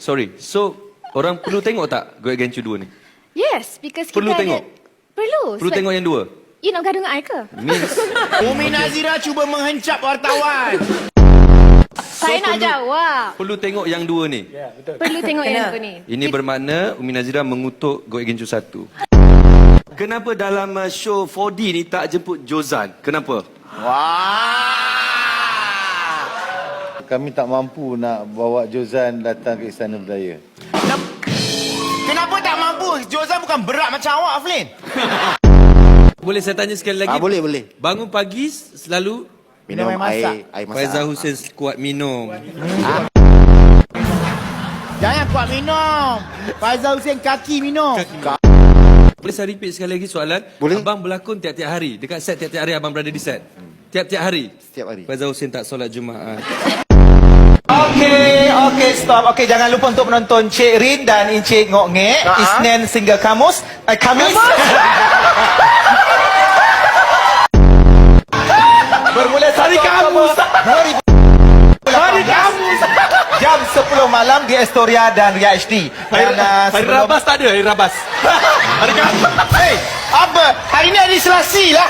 sorry. So, orang perlu tengok tak Go Against You 2 ni? Yes, because Perlu kita tengok? Perlu. Perlu sebab tengok yang 2? You nak gaduh dengan I ke? Means, Umi Nazira cuba menghencap wartawan. Saya nak jawab. perlu tengok yang 2 ni. Perlu tengok yang tu ni. Ini bermakna Umi Nazira mengutuk Go Against You 1. Kenapa dalam show 4D ni tak jemput Jozan? Kenapa? Wah. Kami tak mampu nak bawa Jozan datang ke Istana Berdaya. Kenapa tak mampu? Jozan bukan berat macam awak, Flynn. Boleh saya tanya sekali lagi? Boleh. Bangun pagi selalu Minum air masak. Air masak. Faizal Hussein kuat minum. Jangan kuat minum. Faizal Hussein kaki minum. Boleh saya repeat sekali lagi soalan? Boleh. Abang berlakon tiap-tiap hari. Dekat set tiap-tiap hari abang berada di set. Tiap-tiap hari. Setiap hari. Faizal Hussein tak solat Jumaat. Okey, stop. Okey, jangan lupa untuk menonton Cik Rin dan Encik Ngok Ngek. Isnin sehingga Kamis. Bermula hari Kamis. Hari Kamis. Jam 10 malam di Astoria dan Ria HD. Dan, Hari Rabas tak ada, hari Rabas. Hari Kamis. Hey, apa? Hari ni hari Selasi lah.